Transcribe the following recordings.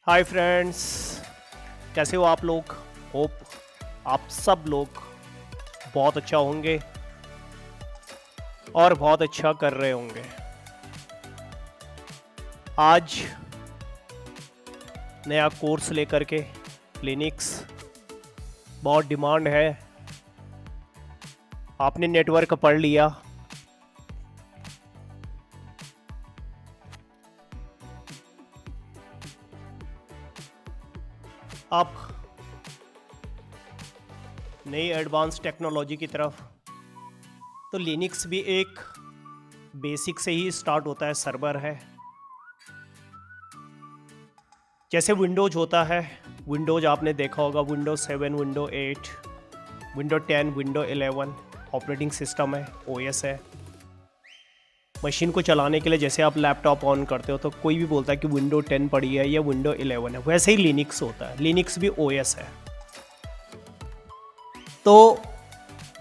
Hi friends, कैसे हो आप लोग। होप आप सब लोग बहुत अच्छा होंगे और बहुत अच्छा कर रहे होंगे। आज नया कोर्स लेकर के लिनक्स बहुत डिमांड है। आपने नेटवर्क पढ़ लिया, अब नई एडवांस टेक्नोलॉजी की तरफ। तो लिनक्स भी एक बेसिक से ही स्टार्ट होता है, सर्वर है। जैसे विंडोज होता है, विंडोज आपने देखा होगा, Windows 7, window 8, window 10, window 11 operating system है, ओएस है। मशीन को चलाने के लिए जैसे आप लैपटॉप ऑन करते हो तो कोई भी बोलता है कि विंडो 10 पड़ी है या विंडो 11 है, वैसे ही लिनक्स होता है। लिनक्स भी ओएस है। तो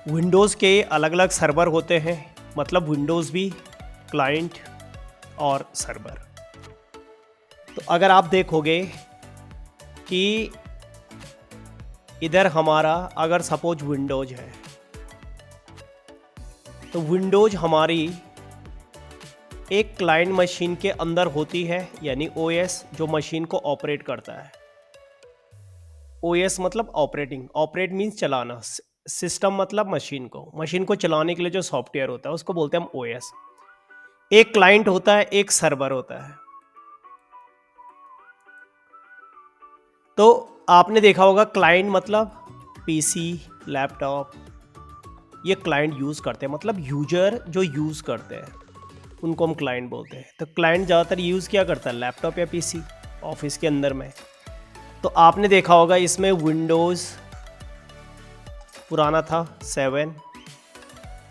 विंडोज़ के अलग अलग सर्वर होते हैं, मतलब विंडोज़ भी क्लाइंट और सर्वर। तो अगर आप देखोगे कि इधर हमारा अगर सपोज विंडोज है, तो विंडोज हमारी एक क्लाइंट मशीन के अंदर होती है, यानी ओएस जो मशीन को ऑपरेट करता है। ओएस मतलब ऑपरेटिंग, ऑपरेट मीन्स चलाना, सिस्टम मतलब मशीन को चलाने के लिए जो सॉफ्टवेयर होता है उसको बोलते हैं हम ओएस। एक क्लाइंट होता है, एक सर्वर होता है। तो आपने देखा होगा क्लाइंट मतलब पीसी, लैपटॉप, ये क्लाइंट यूज करते हैं, मतलब यूजर जो यूज करते हैं उनको हम क्लाइंट बोलते हैं। तो क्लाइंट ज़्यादातर यूज़ क्या करता है, लैपटॉप या पीसी, ऑफिस के अंदर में। तो आपने देखा होगा इसमें विंडोज़ पुराना था, 7,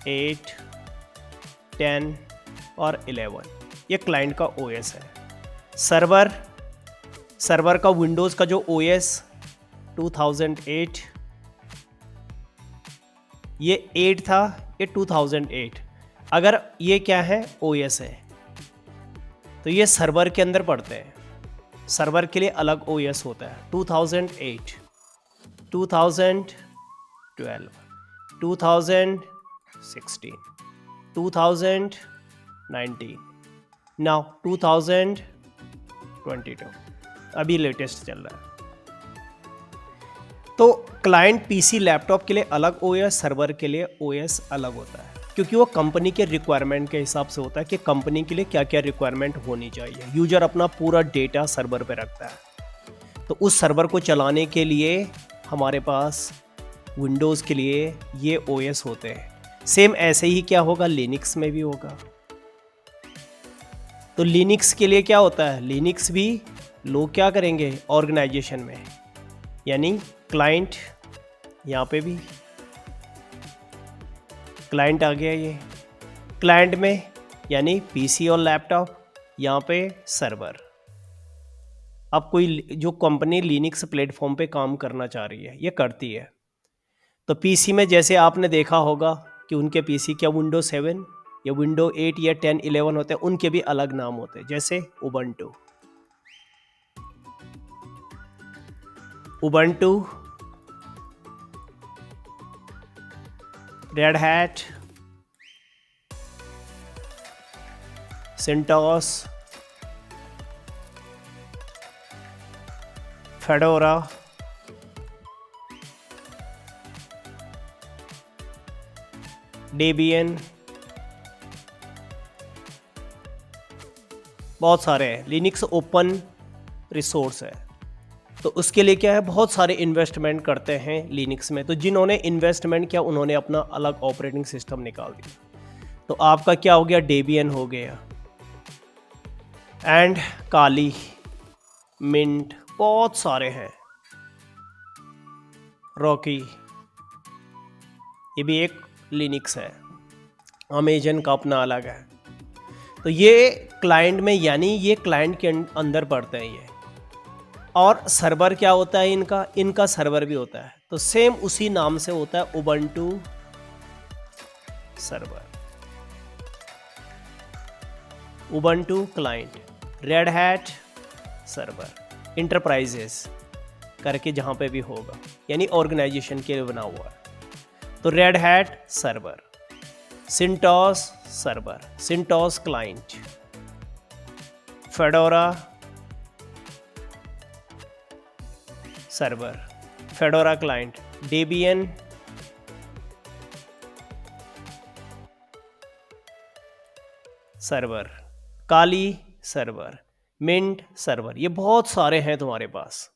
8, 10 और 11, ये क्लाइंट का ओएस है। सर्वर का विंडोज़ का जो ओएस 2008, ये 8 था, ये 2008। अगर ये क्या है, ओएस है, तो ये सर्वर के अंदर पड़ते हैं। सर्वर के लिए अलग ओएस होता है। 2008, 2012, 2016, 2019, नाउ 2022, अभी लेटेस्ट चल रहा है। तो क्लाइंट पीसी, लैपटॉप के लिए अलग ओएस, सर्वर के लिए ओएस अलग होता है, क्योंकि वो कंपनी के रिक्वायरमेंट के हिसाब से होता है कि कंपनी के लिए क्या क्या रिक्वायरमेंट होनी चाहिए। यूजर अपना पूरा डेटा सर्वर पे रखता है, तो उस सर्वर को चलाने के लिए हमारे पास विंडोज़ के लिए ये ओएस होते हैं। सेम ऐसे ही क्या होगा, लिनक्स में भी होगा। तो लिनक्स के लिए क्या होता है, लिनक्स भी लोग क्या करेंगे ऑर्गेनाइजेशन में, यानी क्लाइंट, यहाँ पे भी क्लाइंट आ गया। ये क्लाइंट में यानी पीसी और लैपटॉप, यहाँ पे सर्वर। अब कोई जो कंपनी लिनक्स प्लेटफॉर्म पे काम करना चाह रही है, ये करती है। तो पीसी में जैसे आपने देखा होगा कि उनके पीसी क्या विंडो 7 या विंडो 8 या 10, 11 होते हैं, उनके भी अलग नाम होते हैं। जैसे Ubuntu, Red Hat, CentOS, Fedora, Debian, बहुत सारे हैं। लिनक्स ओपन रिसोर्स है, तो उसके लिए क्या है, बहुत सारे इन्वेस्टमेंट करते हैं लिनक्स में। तो जिन्होंने इन्वेस्टमेंट किया उन्होंने अपना अलग ऑपरेटिंग सिस्टम निकाल दिया। तो आपका क्या हो गया, डेबियन हो गया, एंड काली, मिंट, बहुत सारे हैं, रॉकी, ये भी एक लिनक्स है। अमेजन का अपना अलग है। तो ये क्लाइंट में, यानी ये क्लाइंट के अंदर पड़ते हैं ये। और सर्वर क्या होता है इनका सर्वर भी होता है, तो सेम उसी नाम से होता है, Ubuntu server, Ubuntu client, red Hat server. Enterprises करके जहाँ पे भी होगा, यानी ऑर्गेनाइजेशन के लिए बना हुआ है। तो Red Hat server, CentOS server, CentOS client, Fedora server, Fedora client, Debian server, Kali server, Mint server, ये बहुत सारे हैं तुम्हारे पास।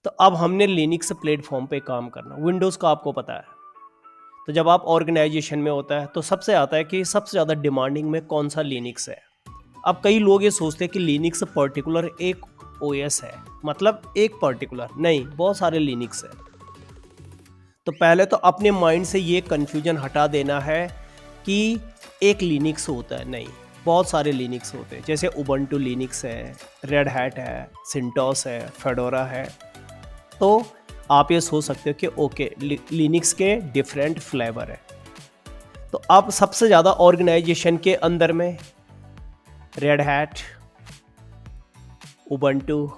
तो अब हमने लिनक्स प्लेटफॉर्म पे काम करना, विंडोज़ का आपको पता है। तो जब आप ऑर्गेनाइजेशन में होता है तो सबसे आता है कि सबसे ज़्यादा डिमांडिंग में कौन सा लिनक्स है। अब कई लोग ये सोचते हैं कि लिनक्स पर्टिकुलर एक ओएस है, मतलब एक पर्टिकुलर नहीं, बहुत सारे लिनक्स है। तो पहले तो अपने माइंड से ये कन्फ्यूजन हटा देना है कि एक लिनक्स होता है, नहीं, बहुत सारे लिनक्स होते हैं। जैसे उबंटू लिनक्स है, रेड हैट है, सिंटॉस है, फेडोरा है। तो आप ये सोच सकते हो कि ओके, लिनक्स के डिफरेंट फ्लेवर है। तो अब सबसे ज़्यादा ऑर्गेनाइजेशन के अंदर में रेड हैट, उबंटू,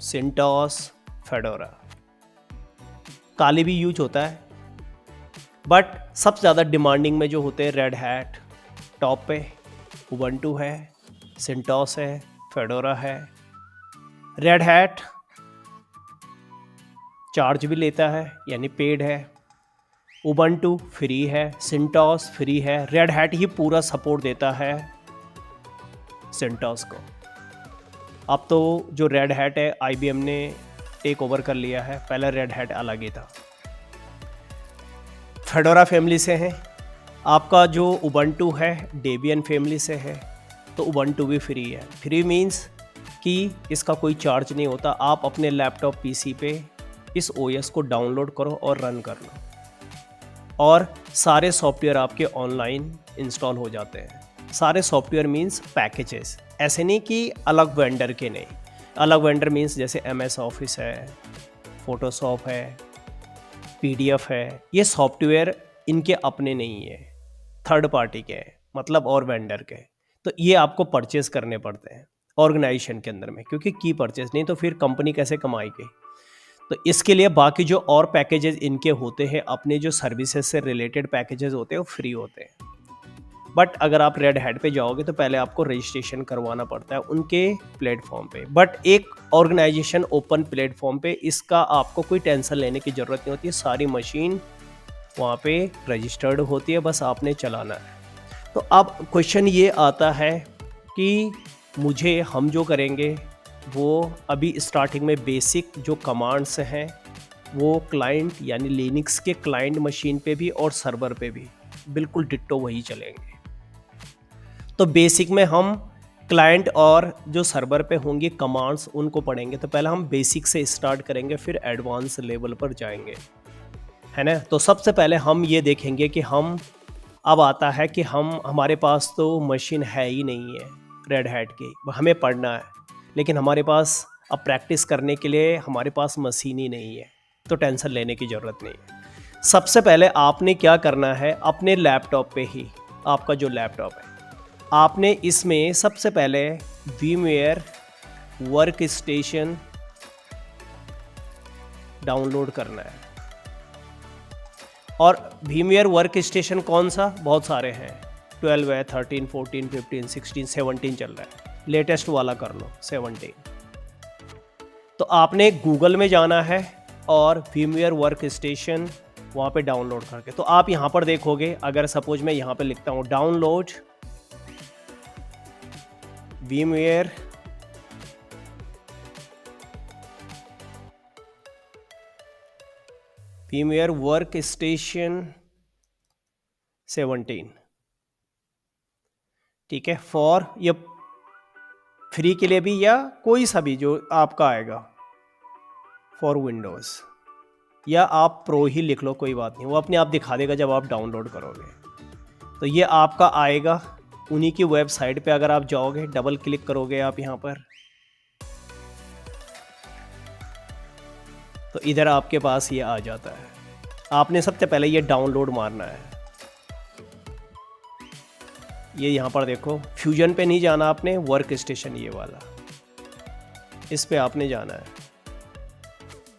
सिंटॉस, फेडोरा, काली भी यूज होता है, बट सबसे ज़्यादा डिमांडिंग में जो होते हैं रेड हैट टॉप पे, उबंटू है, सिंटॉस है, फेडोरा है। रेड हैट चार्ज भी लेता है, यानी पेड है। उबंटू फ्री है, सिंटॉस फ्री है। रेड हैट ही पूरा सपोर्ट देता है सिंटॉस को। अब तो जो रेड हैट है IBM ने टेक ओवर कर लिया है, पहले रेड हैट अलग ही था। फेडोरा फैमिली से है। आपका जो उबंटू है डेबियन फैमिली से है, तो उबंटू भी फ्री है। फ्री मीन्स कि इसका कोई चार्ज नहीं होता, आप अपने लैपटॉप PC पे इस OS को डाउनलोड करो और रन कर लो, और सारे सॉफ्टवेयर आपके ऑनलाइन इंस्टॉल हो जाते हैं। सारे सॉफ्टवेयर मीन्स पैकेजेस, ऐसे नहीं कि अलग वेंडर के नहीं। अलग वेंडर मीन्स जैसे MS ऑफिस है, फोटोशॉप है, PDF है, ये सॉफ्टवेयर इनके अपने नहीं है, थर्ड पार्टी के हैं, मतलब और वेंडर के। तो ये आपको परचेज करने पड़ते हैं ऑर्गेनाइजेशन के अंदर में, क्योंकि की परचेज नहीं तो फिर कंपनी कैसे कमाएगी। तो इसके लिए बाकी जो और पैकेजेस इनके होते हैं, अपने जो सर्विसेज से रिलेटेड पैकेजेस होते हैं, वो फ्री होते हैं। बट अगर आप रेड हैट पे जाओगे तो पहले आपको रजिस्ट्रेशन करवाना पड़ता है उनके प्लेटफॉर्म पे। बट एक ऑर्गेनाइजेशन ओपन प्लेटफॉर्म पे, इसका आपको कोई टेंशन लेने की ज़रूरत नहीं होती है। सारी मशीन वहाँ पे रजिस्टर्ड होती है, बस आपने चलाना है। तो अब क्वेश्चन ये आता है कि हम जो करेंगे वो अभी स्टार्टिंग में बेसिक जो कमांड्स हैं वो क्लाइंट यानी लिनक्स के क्लाइंट मशीन पे भी और सर्वर पे भी बिल्कुल डिट्टो वही चलेंगे। तो बेसिक में हम क्लाइंट और जो सर्वर पे होंगी कमांड्स उनको पढ़ेंगे। तो पहले हम बेसिक से स्टार्ट करेंगे, फिर एडवांस लेवल पर जाएंगे, है ना। तो सबसे पहले हम ये देखेंगे कि अब आता है कि हमारे पास तो मशीन है ही नहीं है रेड हैट की, हमें पढ़ना है, लेकिन हमारे पास अब प्रैक्टिस करने के लिए हमारे पास मशीन ही नहीं है। तो टेंशन लेने की ज़रूरत नहीं है। सबसे पहले आपने क्या करना है, अपने लैपटॉप पे ही, आपका जो लैपटॉप है, आपने इसमें सबसे पहले VMware वर्क स्टेशन डाउनलोड करना है। और VMware वर्क स्टेशन कौन सा, बहुत सारे हैं, 12 है, 13, 14, 15, 16, 17 चल रहा है, लेटेस्ट वाला कर लो 17। तो आपने गूगल में जाना है और VMware वर्क स्टेशन वहाँ पे डाउनलोड करके, तो आप यहाँ पर देखोगे, अगर सपोज मैं यहाँ पे लिखता हूँ डाउनलोड VMware वर्क स्टेशन 17, ठीक है। फॉर ये फ्री के लिए भी या कोई सा भी जो आपका आएगा, फॉर विंडोज़, या आप प्रो ही लिख लो, कोई बात नहीं, वो अपने आप दिखा देगा जब आप डाउनलोड करोगे। तो ये आपका आएगा उन्हीं की वेबसाइट पे। अगर आप जाओगे, डबल क्लिक करोगे आप यहाँ पर, तो इधर आपके पास ये आ जाता है। आपने सबसे पहले ये डाउनलोड मारना है। ये यहाँ पर देखो, फ्यूजन पे नहीं जाना आपने, वर्क स्टेशन ये वाला, इस पे आपने जाना है,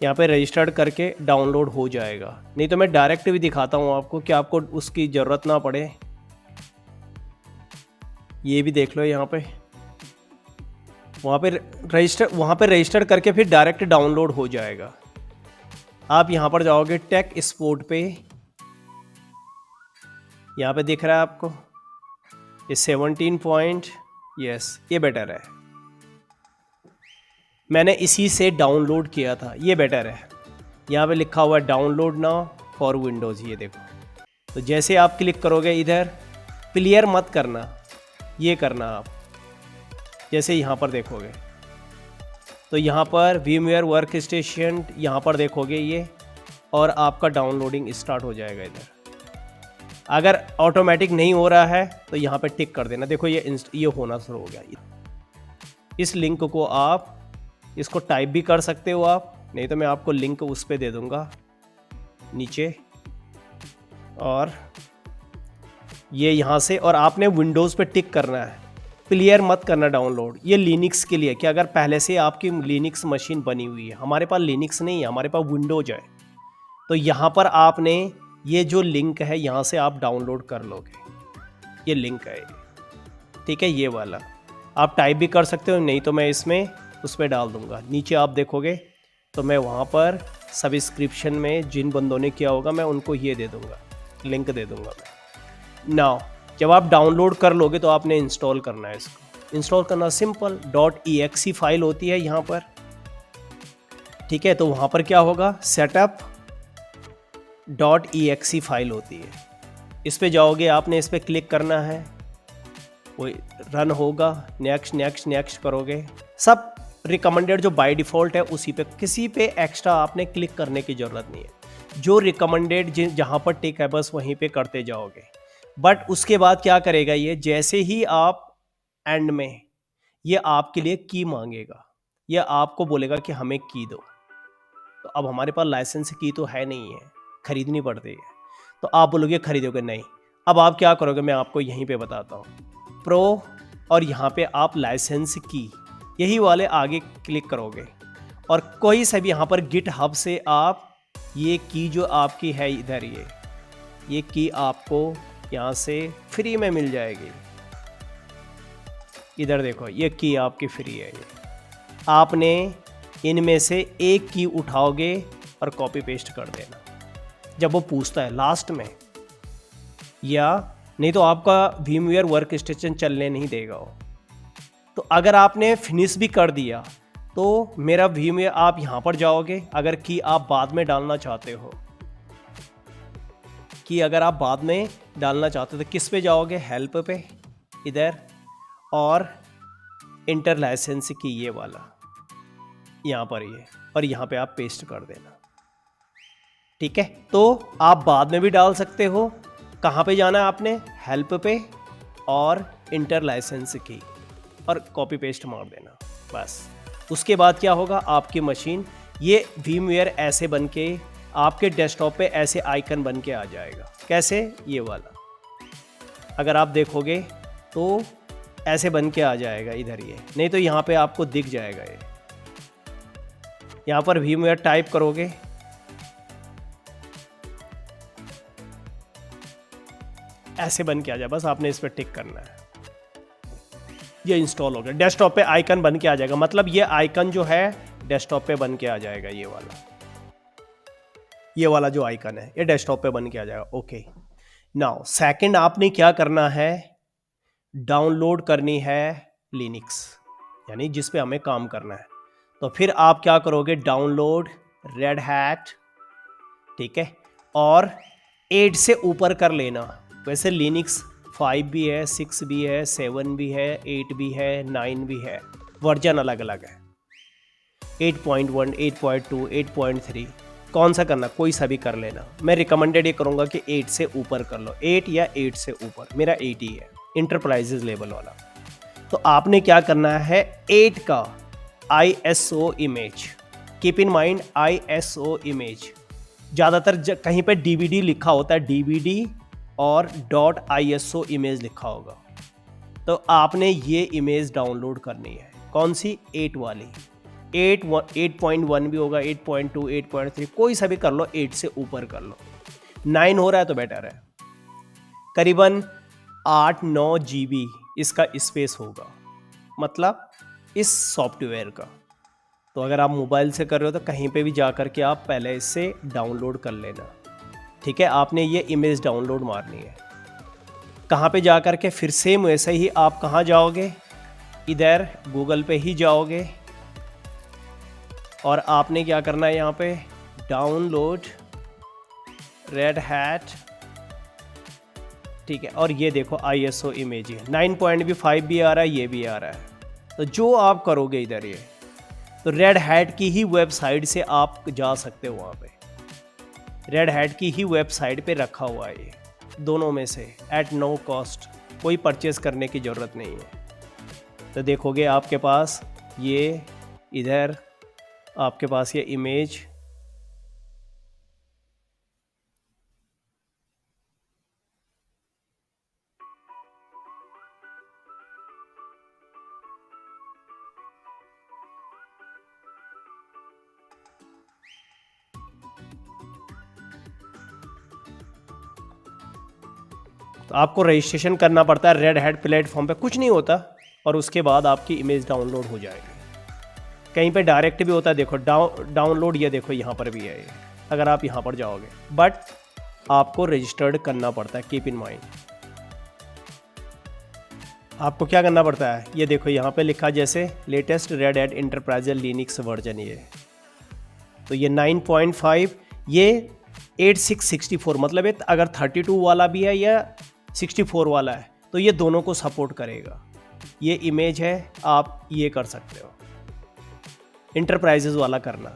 यहाँ पे रजिस्टर्ड करके डाउनलोड हो जाएगा। नहीं तो मैं डायरेक्ट भी दिखाता हूँ आपको कि आपको उसकी ज़रूरत ना पड़े। ये भी देख लो, यहाँ पे वहाँ पे रजिस्टर करके फिर डायरेक्ट डाउनलोड हो जाएगा। आप यहाँ पर जाओगे टेक स्पोर्ट पे, यहाँ पे दिख रहा है आपको ये 17 पॉइंट, यस ये बेटर है। मैंने इसी से डाउनलोड किया था, ये बेटर है। यहाँ पे लिखा हुआ है डाउनलोड नाउ फॉर विंडोज़, ये देखो। तो जैसे आप क्लिक करोगे इधर, क्लियर मत करना, ये करना आप। जैसे यहाँ पर देखोगे तो यहाँ पर VMware वर्क स्टेशन, यहाँ पर देखोगे ये, और आपका डाउनलोडिंग स्टार्ट हो जाएगा इधर। अगर ऑटोमेटिक नहीं हो रहा है तो यहाँ पे टिक कर देना। देखो ये होना शुरू हो गया। इस लिंक को आप इसको टाइप भी कर सकते हो आप, नहीं तो मैं आपको लिंक उस पर दे दूँगा नीचे। और ये यहाँ से, और आपने विंडोज़ पे टिक करना है, क्लियर मत करना डाउनलोड। ये लिनक्स के लिए, कि अगर पहले से आपकी लिनक्स मशीन बनी हुई है, हमारे पास लिनक्स नहीं है, हमारे पास विंडोज है। तो यहाँ पर आपने ये जो लिंक है यहाँ से आप डाउनलोड कर लोगे, ये लिंक है, ठीक है, ये वाला आप टाइप भी कर सकते हो, नहीं तो मैं इसमें उस पर डाल दूँगा। नीचे आप देखोगे तो मैं वहाँ पर सब्सक्रिप्शन में जिन बंदों ने किया होगा मैं उनको ये दे दूँगा, लिंक दे दूँगा मैं। नाउ जब आप डाउनलोड कर लोगे तो आपने इंस्टॉल करना है। इसको इंस्टॉल करना सिंपल, .exe फाइल होती है यहाँ पर, ठीक है। तो वहाँ पर क्या होगा, सेटअप .exe फाइल होती है, इस पे जाओगे आपने, इस पे क्लिक करना है, वो रन होगा, नेक्स्ट नेक्स्ट नेक्स्ट करोगे। सब रिकमेंडेड जो बाय डिफ़ॉल्ट है उसी पे, किसी पे एक्स्ट्रा आपने क्लिक करने की ज़रूरत नहीं है। जो रिकमेंडेड जहाँ पर टिक है बस वहीं पे करते जाओगे। बट उसके बाद क्या करेगा ये, जैसे ही आप एंड में, ये आपके लिए की मांगेगा, ये आपको बोलेगा कि हमें की दो। तो अब हमारे पास लाइसेंस की तो है नहीं है, खरीदनी पड़ती है। तो आप बोलोगे खरीदोगे नहीं। अब आप क्या करोगे मैं आपको यहीं पे बताता हूँ। प्रो और यहाँ पे आप लाइसेंस की, यही वाले आगे क्लिक करोगे, और कोई सा भी यहाँ पर गिट हब से आप ये की जो आपकी है इधर, ये की आपको यहाँ से फ्री में मिल जाएगी। इधर देखो ये की आपकी फ्री है। ये आपने इनमें से एक की उठाओगे और कॉपी पेस्ट कर देना जब वो पूछता है लास्ट में, या नहीं तो आपका VMware वर्क स्टेशन चलने नहीं देगा वो। तो अगर आपने फिनिश भी कर दिया तो मेरा VMware, आप यहाँ पर जाओगे, अगर की आप बाद में डालना चाहते हो, कि अगर आप बाद में डालना चाहते हो तो किस पे जाओगे, हेल्प पे इधर, और इंटर लाइसेंस की ये वाला यहाँ पर ये, और यहाँ पे आप पेस्ट कर देना, ठीक है। तो आप बाद में भी डाल सकते हो। कहाँ पे जाना है आपने, हेल्प पे और इंटर लाइसेंस की, और कॉपी पेस्ट मार देना बस। उसके बाद क्या होगा, आपकी मशीन ये VMware ऐसे बन के आपके डेस्कटॉप पे ऐसे आइकन बन के आ जाएगा। कैसे, ये वाला अगर आप देखोगे तो ऐसे बन के आ जाएगा इधर, ये नहीं तो यहाँ पे आपको दिख जाएगा। ये यहाँ पर VMware टाइप करोगे, ऐसे बन के आ जाए, बस आपने इस पर टिक करना है, ये इंस्टॉल हो गया। डेस्कटॉप पे आइकन बन के आ जाएगा, मतलब ये आइकन जो है डेस्कटॉप पे बन के आ जाएगा। ये वाला जो आइकन है ये डेस्कटॉप पे बन के आ जाएगा। ओके, नाउ सेकंड आपने क्या करना है, डाउनलोड करनी है लिनक्स, यानी जिस पे हमें काम करना है। तो फिर आप क्या करोगे, डाउनलोड रेड हैट, ठीक है, और 8 से ऊपर कर लेना। वैसे लिनक्स 5 भी है, 6 भी है, 7 भी है, 8 भी है, 9 भी है, वर्जन अलग अलग है, 8.1, 8.2, 8.3, कौन सा करना, कोई सा भी कर लेना। मैं रिकमेंडेड ये करूँगा कि 8 से ऊपर कर लो, 8 या 8 से ऊपर, मेरा 8 ही है, इंटरप्राइजेज लेवल वाला। तो आपने क्या करना है, 8 का ISO image, keep in mind ISO image, ज़्यादातर कहीं पे DVD लिखा होता है, DVD और .ISO इमेज लिखा होगा। तो आपने ये इमेज डाउनलोड करनी है, कौन सी, 8 वाली। 8.1 भी होगा, 8.2, 8.3, कोई सा भी कर लो, 8 से ऊपर कर लो। 9 हो रहा है तो बेटर है। करीबन 8-9 GB इसका स्पेस होगा, मतलब इस सॉफ्टवेयर का। तो अगर आप मोबाइल से कर रहे हो तो कहीं पे भी जा कर के आप पहले इससे डाउनलोड कर लेना, ठीक है। आपने ये इमेज डाउनलोड मारनी है। कहाँ पे जा कर के फिर सेम वैसे ही आप कहाँ जाओगे, इधर गूगल पे ही जाओगे और आपने क्या करना है, यहाँ पे डाउनलोड रेड हैट, ठीक है। और ये देखो ISO इमेज है, 9.5 भी आ रहा है, ये भी आ रहा है। तो जो आप करोगे इधर ये, तो रेड हैट की ही वेबसाइट से आप जा सकते हो वहाँ पे। रेड हैट की ही वेबसाइट पे रखा हुआ है ये, दोनों में से एट नो कॉस्ट, कोई परचेज़ करने की ज़रूरत नहीं है। तो देखोगे आपके पास ये, इधर आपके पास ये इमेज, तो आपको रजिस्ट्रेशन करना पड़ता है रेड हैट प्लेटफॉर्म पे, कुछ नहीं होता, और उसके बाद आपकी इमेज डाउनलोड हो जाएगी। कहीं पे डायरेक्ट भी होता है, देखो डाउनलोड, ये देखो यहाँ पर भी है ये, अगर आप यहाँ पर जाओगे, बट आपको रजिस्टर्ड करना पड़ता है, कीप इन माइंड। आपको क्या करना पड़ता है, ये देखो यहाँ पे लिखा जैसे latest red hat enterprise Linux version, ये तो ये 9.5, ये 8664, मतलब ये अगर 32 वाला भी है या 64 वाला है तो ये दोनों को सपोर्ट करेगा। ये इमेज है, आप ये कर सकते हो, इंटरप्राइजेज वाला करना,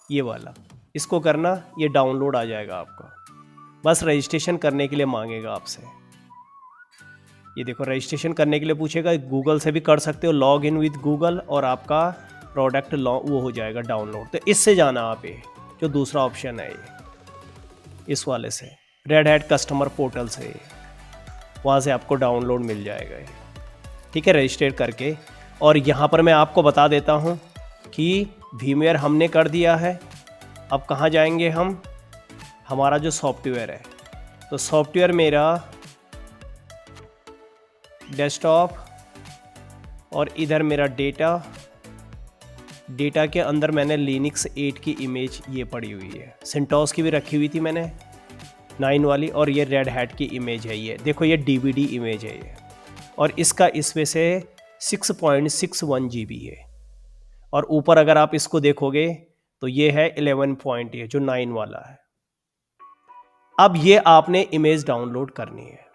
ये वाला इसको करना, ये डाउनलोड आ जाएगा आपका। बस रजिस्ट्रेशन करने के लिए मांगेगा आपसे, ये देखो रजिस्ट्रेशन करने के लिए पूछेगा, गूगल से भी कर सकते हो, लॉग इन विद गूगल, और आपका प्रोडक्ट वो हो जाएगा डाउनलोड। तो इससे जाना आप, ये जो दूसरा ऑप्शन है ये, इस वाले से रेड हैट कस्टमर पोर्टल से, वहाँ से आपको डाउनलोड मिल जाएगा ये, ठीक है, रजिस्टर करके। और यहाँ पर मैं आपको बता देता हूँ कि VMware हमने कर दिया है। अब कहाँ जाएंगे हम, हमारा जो सॉफ्टवेयर है, तो सॉफ्टवेयर मेरा डेस्कटॉप, और इधर मेरा डेटा के अंदर मैंने लिनक्स 8 की इमेज ये पड़ी हुई है, सेंटोस की भी रखी हुई थी मैंने 9 वाली, और ये रेड हैट की इमेज है, ये देखो ये DVD इमेज है ये, और इसका इसमें से 6.61 GB है। और ऊपर अगर आप इसको देखोगे तो ये है 11 पॉइंट, ये जो 9 वाला है। अब ये आपने इमेज डाउनलोड करनी है,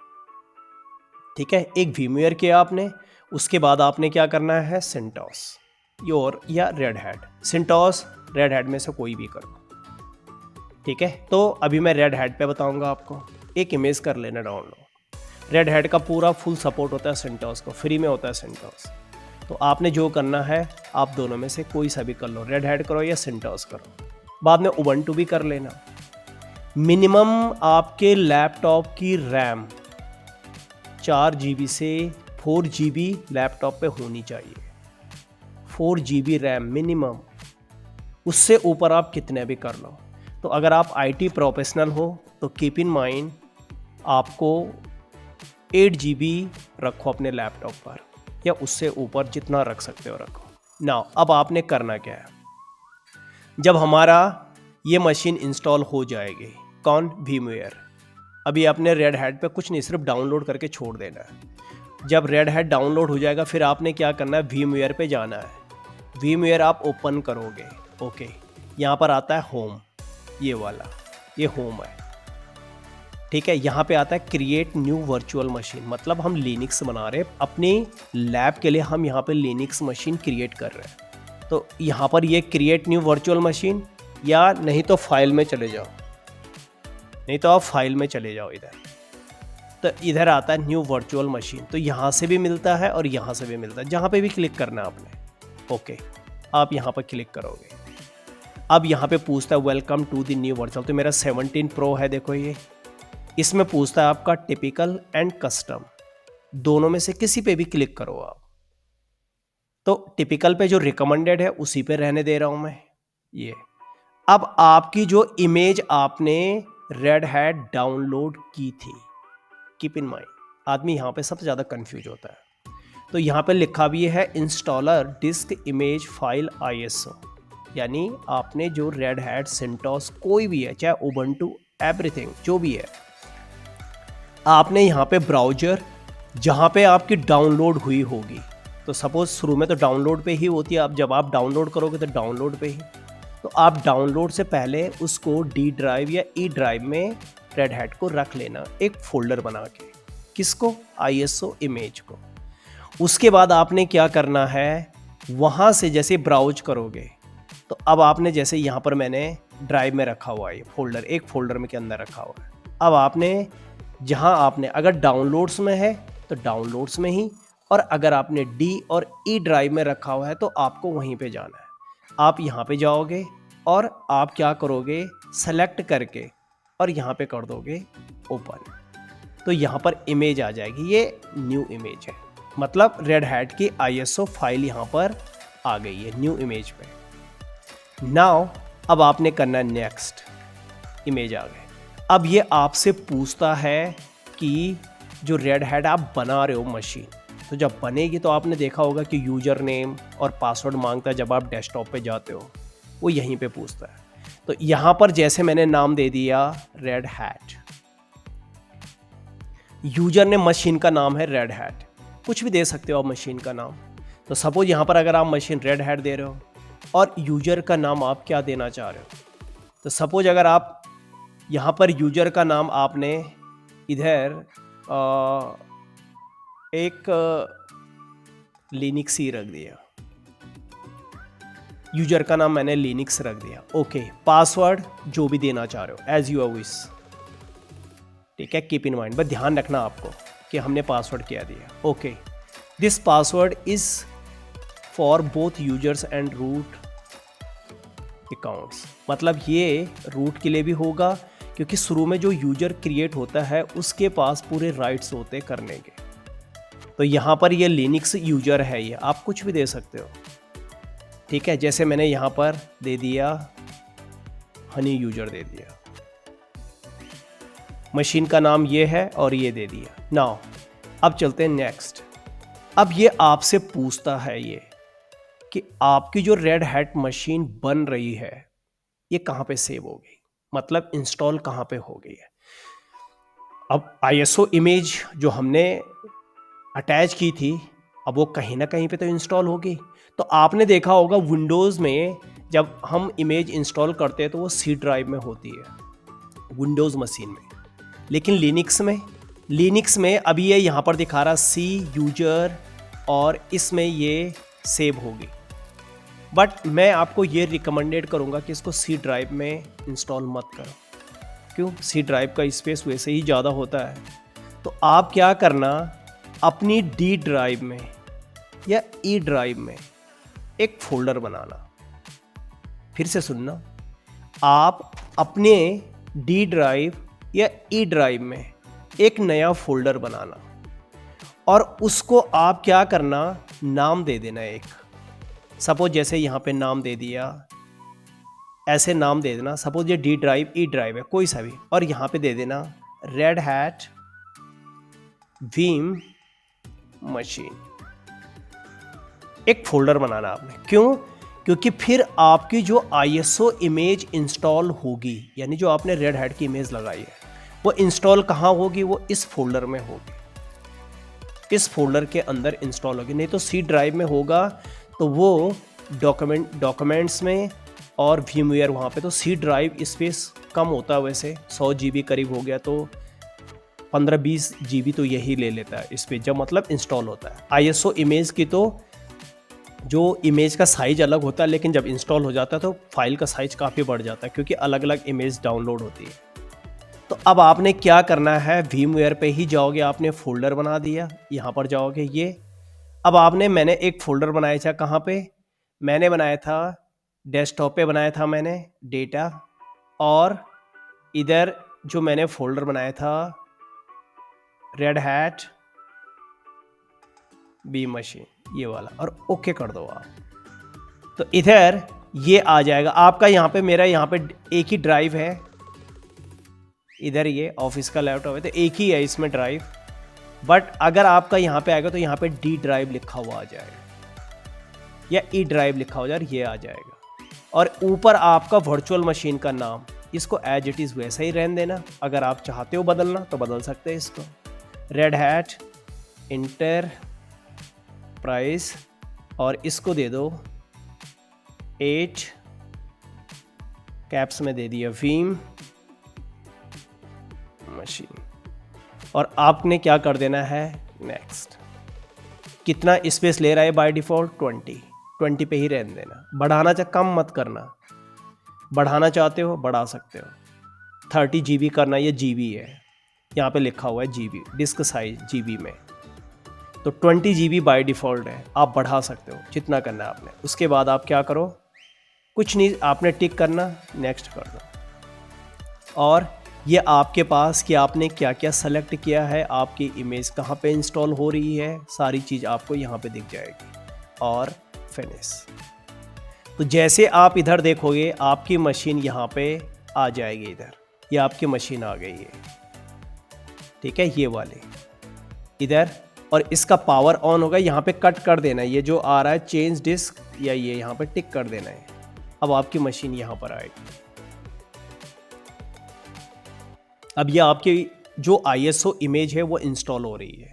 ठीक है, एक VMware किया आपने, उसके बाद आपने क्या करना है, सेंटोस योर या Red Hat, CentOS Red Hat में से कोई भी करो, ठीक है। तो अभी मैं रेड हैट पे बताऊंगा आपको, एक इमेज कर लेना डाउनलोड। रेड हैट का पूरा फुल सपोर्ट होता है सेंटोस को, फ्री में होता है सेंटोस। तो आपने जो करना है, आप दोनों में से कोई सा भी कर लो, रेड हैट करो या सेंटोस करो, बाद में उबंटू भी कर लेना। मिनिमम आपके लैपटॉप की रैम 4 GB से 4 GB लैपटॉप पे होनी चाहिए, 4 GB रैम मिनिमम, उससे ऊपर आप कितने भी कर लो। तो अगर आप IT प्रोफेशनल हो तो कीप इन माइंड, आपको 8 GB रखो अपने लैपटॉप पर, या उससे ऊपर जितना रख सकते हो रखो ना। अब आपने करना क्या है, जब हमारा ये मशीन इंस्टॉल हो जाएगी, कौन, VMware, अभी आपने रेड हैट पे कुछ नहीं, सिर्फ डाउनलोड करके छोड़ देना है। जब रेड हैट डाउनलोड हो जाएगा, फिर आपने क्या करना है, VMware पे जाना है। VMware आप ओपन करोगे, ओके, यहाँ पर आता है होम, ये वाला, ये होम है, ठीक है। यहाँ पे आता है क्रिएट न्यू वर्चुअल मशीन, मतलब हम लिनक्स बना रहे हैं अपने लैब के लिए, हम यहाँ पे लिनक्स मशीन क्रिएट कर रहे हैं। तो यहाँ पर ये क्रिएट न्यू वर्चुअल मशीन, या नहीं तो फाइल में चले जाओ, नहीं तो आप फाइल में चले जाओ इधर, तो इधर आता है न्यू वर्चुअल मशीन। तो यहाँ से भी मिलता है और यहाँ से भी मिलता है, जहाँ पे भी क्लिक करना है आपने, ओके, आप यहाँ पर क्लिक करोगे। अब यहाँ पे पूछता है welcome to the new virtual, तो मेरा 17 Pro है, देखो ये, इसमें पूछता है आपका टिपिकल एंड कस्टम, दोनों में से किसी पे भी क्लिक करो आप, तो टिपिकल पे जो रिकमेंडेड है उसी पे रहने दे रहा हूँ मैं ये। अब आपकी जो इमेज आपने रेड हैट डाउनलोड की थी, कीप इन माइंड, आदमी यहाँ पे सबसे ज़्यादा कंफ्यूज होता है। तो यहाँ पे लिखा भी है installer disc image file ISO, यानी आपने जो रेड हैट सेंटोस कोई भी है, चाहे उबंटू एवरीथिंग जो भी है, आपने यहाँ पे ब्राउजर जहाँ पे आपकी डाउनलोड हुई होगी, तो सपोज शुरू में तो डाउनलोड पे ही होती है, अब जब आप डाउनलोड करोगे तो डाउनलोड पे ही, तो आप डाउनलोड से पहले उसको डी ड्राइव या ई ड्राइव में रेड हैट को रख लेना, एक फोल्डर बना के। किसको? ISO इमेज को। उसके बाद आपने क्या करना है, वहाँ से जैसे ब्राउज करोगे तो अब आपने जैसे यहाँ पर मैंने ड्राइव में रखा हुआ है फोल्डर, एक फोल्डर में के अंदर रखा हुआ है। अब आपने जहाँ आपने अगर डाउनलोड्स में है तो डाउनलोड्स में ही, और अगर आपने डी और ई ड्राइव में रखा हुआ है तो आपको वहीं पे जाना है। आप यहाँ पे जाओगे और आप क्या करोगे, सेलेक्ट करके और यहाँ पे कर दोगे ओपन, तो यहाँ पर इमेज आ जाएगी, ये न्यू इमेज है, मतलब रेड हैट की ISO फाइल यहाँ पर आ गई है न्यू इमेज पे। नाउ अब आपने करना है नेक्स्ट, इमेज आ गए। अब ये आपसे पूछता है कि जो रेड हैट आप बना रहे हो मशीन, तो जब बनेगी तो आपने देखा होगा कि यूजर नेम और पासवर्ड मांगता है, जब आप डेस्कटॉप पे जाते हो वो यहीं पे पूछता है। तो यहाँ पर जैसे मैंने नाम दे दिया रेड हैट, यूजर ने मशीन का नाम है रेड हैट, कुछ भी दे सकते हो आप मशीन का नाम। तो सपोज यहाँ पर अगर आप मशीन रेड हैट दे रहे हो और यूजर का नाम आप क्या देना चाह रहे हो, तो सपोज अगर आप यहाँ पर यूजर का नाम आपने इधर एक लिनक्स ही रख दिया, यूजर का नाम मैंने लिनक्स रख दिया, ओके। पासवर्ड जो भी देना चाह रहे हो एज यू विश, ठीक है, कीप इन माइंड, बस ध्यान रखना आपको कि हमने पासवर्ड क्या दिया, okay. This password is for both users and root accounts, मतलब ये रूट के लिए भी होगा, क्योंकि शुरू में जो यूजर क्रिएट होता है उसके पास पूरे राइट्स होते करने के। तो यहाँ पर ये लिनक्स यूजर है, ये आप कुछ भी दे सकते हो, ठीक है। जैसे मैंने यहाँ पर दे दिया हनी यूजर दे दिया, मशीन का नाम ये है और ये दे दिया। नाउ अब चलते हैं नेक्स्ट। अब ये आपसे पूछता है ये कि आपकी जो रेड हैट मशीन बन रही है ये कहाँ पे सेव हो गई, मतलब इंस्टॉल कहाँ पे हो गई है। अब ISO इमेज जो हमने अटैच की थी, अब वो कहीं ना कहीं पे तो इंस्टॉल होगी। तो आपने देखा होगा विंडोज़ में जब हम इमेज इंस्टॉल करते हैं तो वो C ड्राइव में होती है विंडोज़ मशीन में, लेकिन लिनक्स में अभी ये यहाँ पर दिखा रहा C यूजर और इसमें ये सेव होगी। बट मैं आपको ये रिकमेंडेड करूँगा कि इसको C ड्राइव में इंस्टॉल मत करो, क्यों? C ड्राइव का स्पेस वैसे ही ज़्यादा होता है। तो आप क्या करना, अपनी D ड्राइव में या E ड्राइव में एक फोल्डर बनाना। फिर से सुनना, आप अपने D ड्राइव या E ड्राइव में एक नया फोल्डर बनाना और उसको आप क्या करना, नाम दे देना एक। सपोज जैसे यहाँ पे नाम दे दिया, ऐसे नाम दे देना, सपोज ये D ड्राइव E ड्राइव है कोई सा भी, और यहाँ पे दे देना रेड हैट वीम मशीन। एक फोल्डर बनाना आपने, क्यों? क्योंकि फिर आपकी जो ISO इमेज इंस्टॉल होगी, यानी जो आपने रेड हैट की इमेज लगाई है वो इंस्टॉल कहाँ होगी, वो इस फोल्डर में होगी, इस फोल्डर के अंदर इंस्टॉल होगी। नहीं तो C ड्राइव में होगा तो वो डॉक्यूमेंट्स में और VMware वहाँ पे तो C ड्राइव स्पेस कम होता है, वैसे 100 GB करीब हो गया तो 15-20 GB तो यही ले लेता है इस पर जब मतलब इंस्टॉल होता है। ISO इमेज की तो जो इमेज का साइज अलग होता है, लेकिन जब इंस्टॉल हो जाता है तो फाइल का साइज काफ़ी बढ़ जाता है, क्योंकि अलग अलग इमेज डाउनलोड होती है। तो अब आपने क्या करना है, VMware पे ही जाओगे, आपने फोल्डर बना दिया, यहाँ पर जाओगे ये। अब मैंने एक फोल्डर बनाया था, कहाँ पे मैंने बनाया था, डेस्कटॉप पे बनाया था मैंने डेटा, और इधर जो मैंने फोल्डर बनाया था रेड हैट बी मशीन, ये वाला, और ओके कर दो आप। तो इधर ये आ जाएगा आपका। यहाँ पे मेरा यहाँ पे एक ही ड्राइव है, इधर ये ऑफिस का लैपटॉप है तो एक ही है इसमें ड्राइव। बट अगर आपका यहाँ पे आएगा तो यहाँ पे डी ड्राइव लिखा हुआ आ जाएगा या ई ड्राइव लिखा हो जाएगा, ये आ जाएगा। और ऊपर आपका वर्चुअल मशीन का नाम, इसको एज इट इज़ वैसा ही रहने देना। अगर आप चाहते हो बदलना तो बदल सकते हैं इसको। रेड हैट इंटरप्राइज, और इसको दे दो 8 कैप्स में दे दिया वीम मशीन। और आपने क्या कर देना है, नेक्स्ट। कितना स्पेस ले रहा है बाय डिफॉल्ट, 20 पे ही रहने देना। बढ़ाना चाहे कम मत करना, बढ़ाना चाहते हो बढ़ा सकते हो। 30 GB करना, ये GB है, यहाँ पे लिखा हुआ है GB, डिस्क साइज GB में, तो 20 GB बाय डिफ़ॉल्ट है। आप बढ़ा सकते हो जितना करना है आपने। उसके बाद आप क्या करो, कुछ नहीं, आपने टिक करना, नेक्स्ट कर दो। और ये आपके पास कि आपने क्या क्या सेलेक्ट किया है, आपकी इमेज कहाँ पे इंस्टॉल हो रही है, सारी चीज़ आपको यहाँ पे दिख जाएगी। और फिनिश। तो जैसे आप इधर देखोगे आपकी मशीन यहाँ पे आ जाएगी, इधर ये आपकी मशीन आ गई है, ठीक है, ये वाली इधर। और इसका पावर ऑन होगा, यहाँ पे कट कर देना है, ये जो आ रहा है चेंज डिस्क, या ये यहाँ पे टिक कर देना है। अब आपकी मशीन यहाँ पर आएगी। अब ये आपकी जो ISO इमेज है वो इंस्टॉल हो रही है।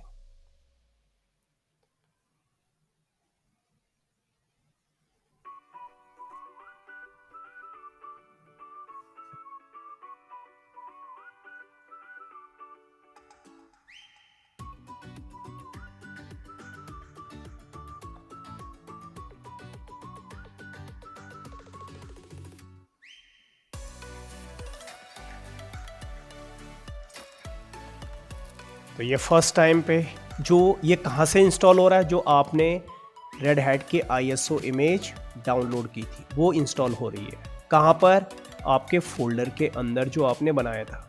तो ये फर्स्ट टाइम पे जो ये कहाँ से इंस्टॉल हो रहा है, जो आपने रेड हैट की ISO इमेज डाउनलोड की थी वो इंस्टॉल हो रही है। कहाँ पर, आपके फोल्डर के अंदर जो आपने बनाया था।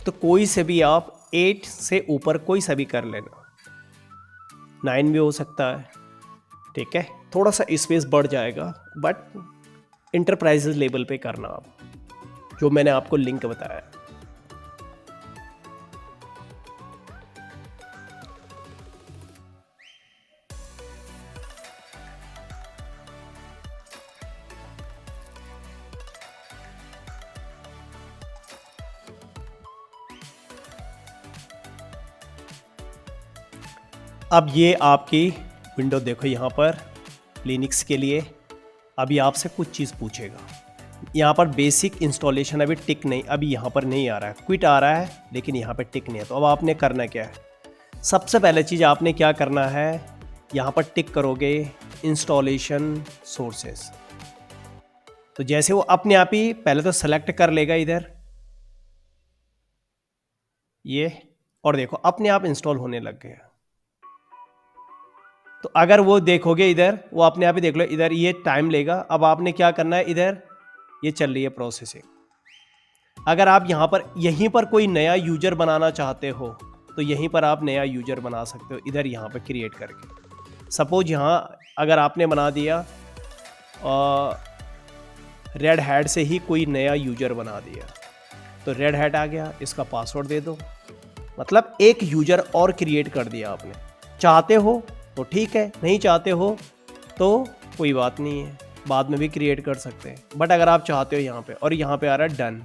तो कोई से भी आप 8 से ऊपर कोई सा भी कर लेना, 9 भी हो सकता है, ठीक है। थोड़ा सा स्पेस बढ़ जाएगा, बट इंटरप्राइजेज लेवल पे करना आप, जो मैंने आपको लिंक बताया। अब ये आपकी विंडो देखो यहाँ पर लिनक्स के लिए। अभी आपसे कुछ चीज़ पूछेगा। यहाँ पर बेसिक इंस्टॉलेशन अभी टिक नहीं, अभी यहाँ पर नहीं आ रहा है, क्विट आ रहा है, लेकिन यहाँ पर टिक नहीं है। तो अब आपने करना क्या है, सबसे पहले चीज़ आपने क्या करना है, यहाँ पर टिक करोगे इंस्टॉलेशन सोर्सेस। तो जैसे वो अपने आप ही पहले तो सेलेक्ट कर लेगा इधर ये, और देखो अपने आप इंस्टॉल होने लग गया। तो अगर वो देखोगे इधर, वो अपने आप ही देख लो, इधर ये टाइम लेगा। अब आपने क्या करना है, इधर ये चल रही है प्रोसेसिंग। अगर आप यहाँ पर यहीं पर कोई नया यूजर बनाना चाहते हो तो यहीं पर आप नया यूजर बना सकते हो, इधर यहाँ पर क्रिएट करके। सपोज यहाँ अगर आपने बना दिया रेड हैट से ही कोई नया यूजर बना दिया, तो रेड हैट आ गया, इसका पासवर्ड दे दो, मतलब एक यूजर और क्रिएट कर दिया आपने। चाहते हो तो ठीक है, नहीं चाहते हो तो कोई बात नहीं है, बाद में भी क्रिएट कर सकते हैं। बट अगर आप चाहते हो यहाँ पे, और यहाँ पे आ रहा है डन,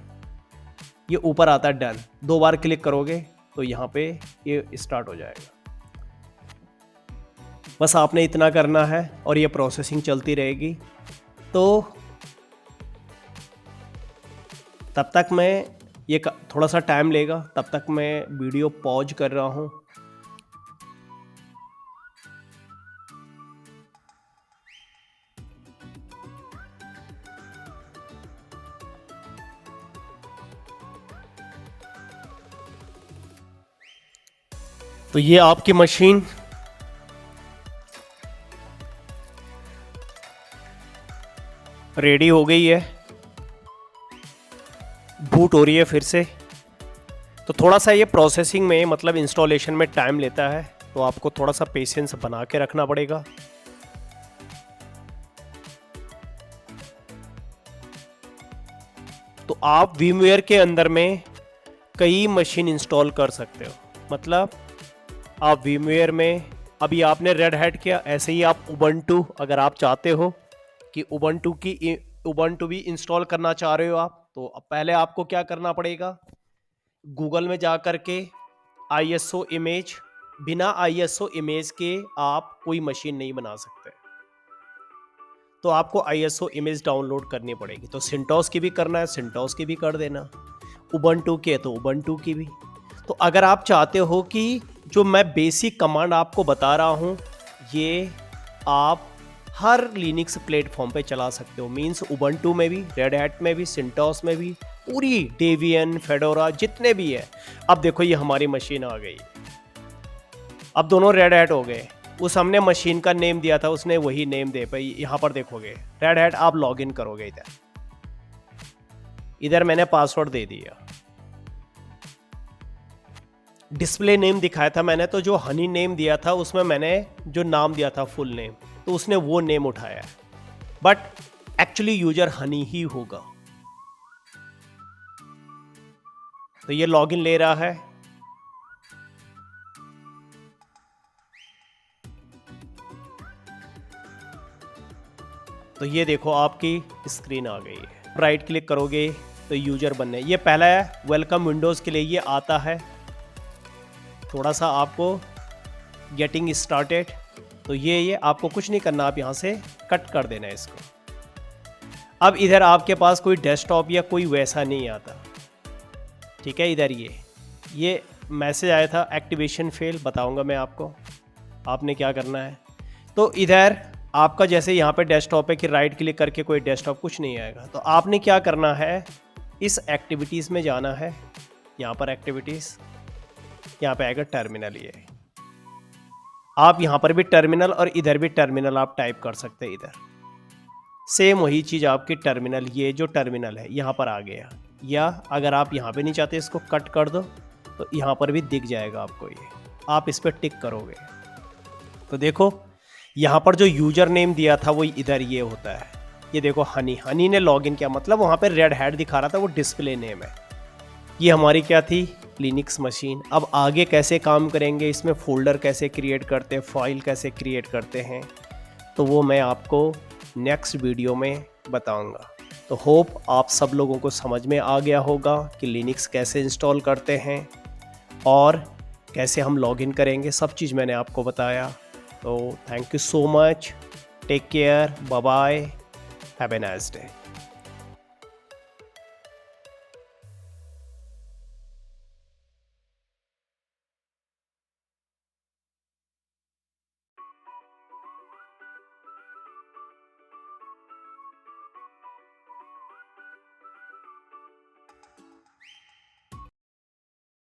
ये ऊपर आता है डन, 2 बार क्लिक करोगे तो यहाँ पे ये स्टार्ट हो जाएगा। बस आपने इतना करना है और ये प्रोसेसिंग चलती रहेगी। तो तब तक मैं ये थोड़ा सा टाइम लेगा, तब तक मैं वीडियो पॉज कर रहा हूँ। तो ये आपकी मशीन रेडी हो गई है, बूट हो रही है फिर से। तो थोड़ा सा ये प्रोसेसिंग में मतलब इंस्टॉलेशन में टाइम लेता है, तो आपको थोड़ा सा पेशेंस बना के रखना पड़ेगा। तो आप VMware के अंदर में कई मशीन इंस्टॉल कर सकते हो। मतलब आप VMware में अभी आपने रेड हैट किया, ऐसे ही आप उबंटू, अगर आप चाहते हो कि उबंटू भी इंस्टॉल करना चाह रहे हो आप, तो अब पहले आपको क्या करना पड़ेगा, गूगल में जा कर के ISO इमेज, बिना ISO इमेज के आप कोई मशीन नहीं बना सकते। तो आपको ISO इमेज डाउनलोड करनी पड़ेगी। तो सिंटोस की भी करना है, सिंटोस की भी कर देना, उबंटू के तो उबंटू की भी। तो अगर आप चाहते हो कि जो मैं बेसिक कमांड आपको बता रहा हूँ ये आप हर लिनक्स प्लेटफॉर्म पे चला सकते हो, मींस उबंटू में भी, रेड हैट में भी, सिंटोस में भी, पूरी डेवियन, फेडोरा जितने भी है। अब देखो ये हमारी मशीन आ गई, अब दोनों रेड हैट हो गए। उस हमने मशीन का नेम दिया था, उसने वही नेम दे पाई। यहाँ पर देखोगे रेड हैट, आप लॉग इन करोगे, इधर मैंने पासवर्ड दे दिया, डिस्प्ले नेम दिखाया था मैंने, तो जो हनी नेम दिया था उसमें मैंने जो नाम दिया था फुल नेम, तो उसने वो नेम उठाया, बट एक्चुअली यूजर हनी ही होगा। तो ये लॉगिन ले रहा है, तो ये देखो आपकी स्क्रीन आ गई है। राइट क्लिक करोगे तो यूजर बनने, ये पहला है वेलकम विंडोज के लिए ये आता है, थोड़ा सा आपको गेटिंग स्टार्टेड। तो ये आपको कुछ नहीं करना, आप यहाँ से कट कर देना है इसको। अब इधर आपके पास कोई डेस्कटॉप या कोई वैसा नहीं आता, ठीक है। इधर ये मैसेज आया था एक्टिवेशन फेल, बताऊंगा मैं आपको आपने क्या करना है। तो इधर आपका जैसे यहाँ पे डेस्कटॉप है कि राइट क्लिक करके कोई डेस्कटॉप कुछ नहीं आएगा, तो आपने क्या करना है, इस एक्टिविटीज़ में जाना है, यहाँ पर एक्टिविटीज़, यहाँ पे आएगा टर्मिनल। ये आप यहाँ पर भी टर्मिनल और इधर भी टर्मिनल आप टाइप कर सकते हैं। इधर सेम वही चीज़ आपकी टर्मिनल, ये जो टर्मिनल है यहाँ पर आ गया, या अगर आप यहाँ पे नहीं चाहते इसको कट कर दो तो यहाँ पर भी दिख जाएगा आपको, ये आप इस पर टिक करोगे तो देखो यहाँ पर जो यूजर नेम दिया था वो इधर ये होता है। ये देखो हनी ने लॉगिन किया, मतलब वहाँ पे रेड हैट दिखा रहा था, वो डिस्प्ले नेम है। ये हमारी क्या थी, लिनक्स मशीन। अब आगे कैसे काम करेंगे, इसमें फोल्डर कैसे क्रिएट करते हैं, फाइल कैसे क्रिएट करते हैं, तो वो मैं आपको नेक्स्ट वीडियो में बताऊंगा। तो होप आप सब लोगों को समझ में आ गया होगा कि लिनक्स कैसे इंस्टॉल करते हैं और कैसे हम लॉगिन करेंगे, सब चीज़ मैंने आपको बताया। तो thank you so much, take care, bye bye, have a nice day.